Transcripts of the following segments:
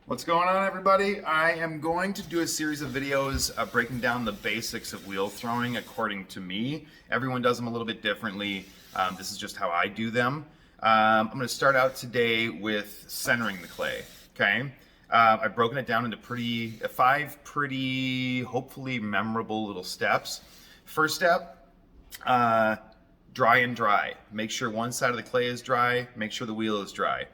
What's going on, everybody? I am going to do a series of videos breaking down the basics of wheel throwing according to me. Everyone does them a little bit differently. This is just how I do them. I'm going to start out today with centering the clay. Okay, I've broken it down into five pretty hopefully memorable little steps. First step, dry and dry. Make sure one side of the clay is dry. Make sure the wheel is dry.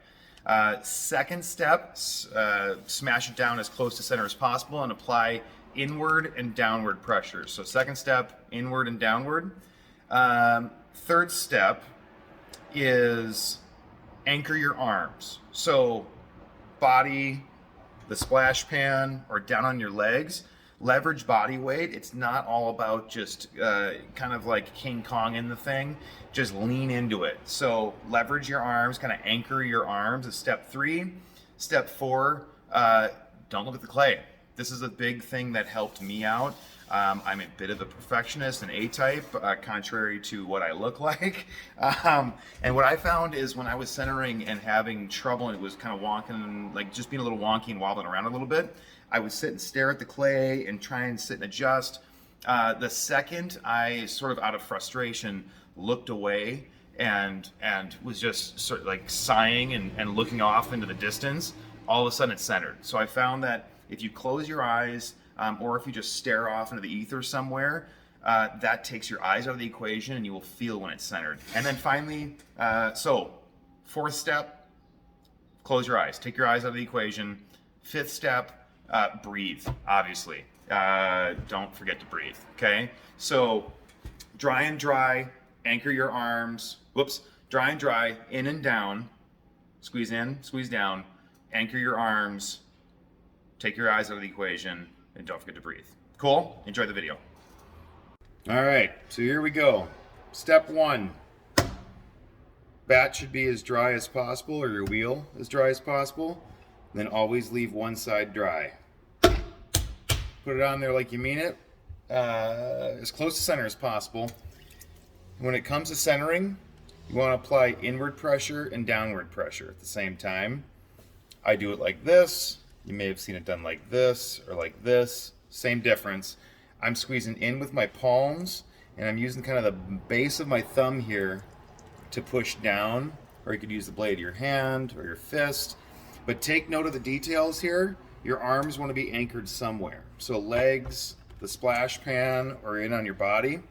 Second step, smash it down as close to center as possible and apply inward and downward pressure. So second step, inward and downward. Third step is anchor your arms. So body, the splash pan, or down on your legs. Leverage body weight. It's not all about just kind of like King Kong in the thing. Just lean into it. So leverage your arms, kind of anchor your arms is step 3. Step 4, don't look at the clay. This is a big thing that helped me out. I'm a bit of a perfectionist, an A-type, contrary to what I look like. And what I found is when I was centering and having trouble and it was kind of wonking, like just being a little wonky and wobbling around a little bit, I would sit and stare at the clay and try and sit and adjust. The second I sort of out of frustration looked away and was just sort of like sighing and looking off into the distance, all of a sudden it's centered. So I found that if you close your eyes or if you just stare off into the ether somewhere, that takes your eyes out of the equation and you will feel when it's centered. And then finally, so fourth step, close your eyes, take your eyes out of the equation. Fifth step, breathe, obviously. Don't forget to breathe, okay? So dry and dry, anchor your arms, dry and dry, in and down, squeeze in, squeeze down, anchor your arms, take your eyes out of the equation, and don't forget to breathe. Cool? Enjoy the video. All right, so here we go. Step 1, bat should be as dry as possible, or your wheel as dry as possible. Then always leave one side dry. Put it on there like you mean it, as close to center as possible. When it comes to centering, you want to apply inward pressure and downward pressure at the same time. I do it like this. You may have seen it done like this or like this. Same difference. I'm squeezing in with my palms and I'm using kind of the base of my thumb here to push down, or you could use the blade of your hand or your fist. But take note of the details here. Your arms want to be anchored somewhere. So legs, the splash pan, or in on your body. And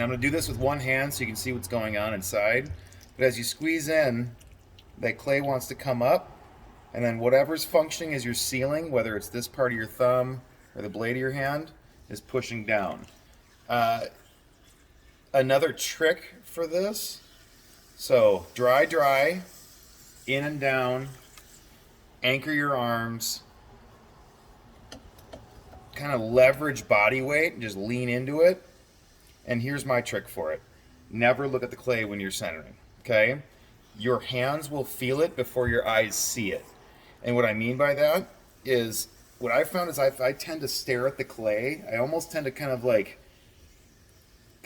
I'm going to do this with one hand so you can see what's going on inside. But as you squeeze in, that clay wants to come up. And then whatever's functioning as your ceiling, whether it's this part of your thumb or the blade of your hand, is pushing down. Another trick for this. So dry, dry, in and down. Anchor your arms, kind of leverage body weight and just lean into it. And here's my trick for it. Never look at the clay when you're centering, okay? Your hands will feel it before your eyes see it. And what I mean by that is, what I found is I tend to stare at the clay. I almost tend to kind of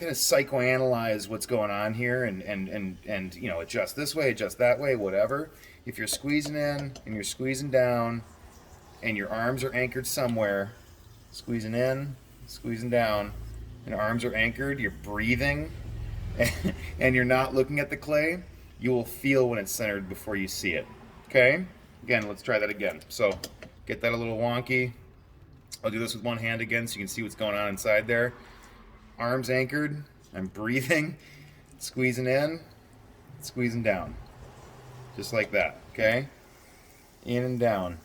psychoanalyze what's going on here and you know, adjust this way, adjust that way, whatever. If you're squeezing in and you're squeezing down and your arms are anchored somewhere, squeezing in, squeezing down, and arms are anchored, you're breathing, and you're not looking at the clay, you will feel when it's centered before you see it, okay? Again, let's try that again. So get that a little wonky. I'll do this with one hand again so you can see what's going on inside there. Arms anchored, I'm breathing, squeezing in, squeezing down. Just like that, okay? In and down.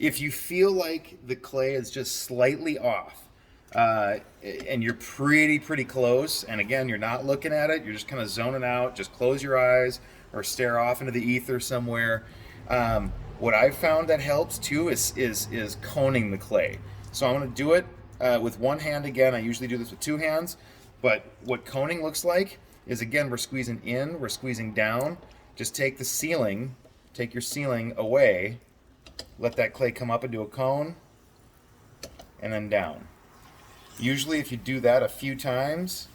If you feel like the clay is just slightly off, and you're pretty close, and again, you're not looking at it, you're just kind of zoning out, just close your eyes or stare off into the ether somewhere. What I've found that helps too is coning the clay. So I'm gonna do it with one hand again. I usually do this with two hands, but what coning looks like is, again, we're squeezing in, we're squeezing down. Just take the ceiling, take your ceiling away, let that clay come up into a cone, and then down. Usually if you do that a few times,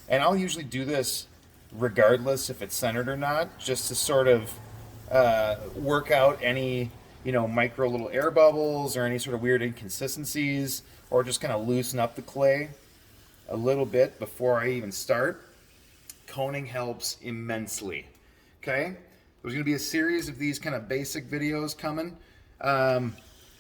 and I'll usually do this regardless if it's centered or not, just to sort of work out any micro little air bubbles or any sort of weird inconsistencies, or just kind of loosen up the clay a little bit before I even start. Coning helps immensely. Okay, there's going to be a series of these kind of basic videos coming.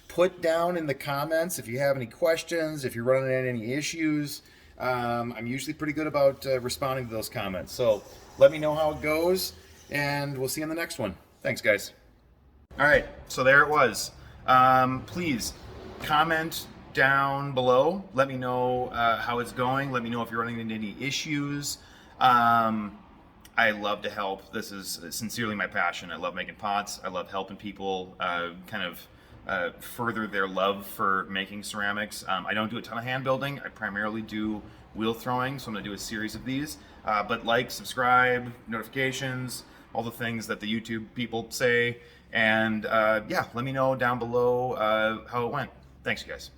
Put down in the comments if you have any questions, if you're running into any issues. I'm usually pretty good about responding to those comments. So let me know how it goes, and we'll see you in the next one. Thanks, guys. All right, so there it was. Please comment down below. Let me know how it's going. Let me know if you're running into any issues. I love to help. This is sincerely my passion. I love making pots. I love helping people kind of further their love for making ceramics. I don't do a ton of hand building. I primarily do wheel throwing, so I'm going to do a series of these. But like, subscribe, notifications, all the things that the YouTube people say. And yeah, let me know down below how it went. Thanks, you guys.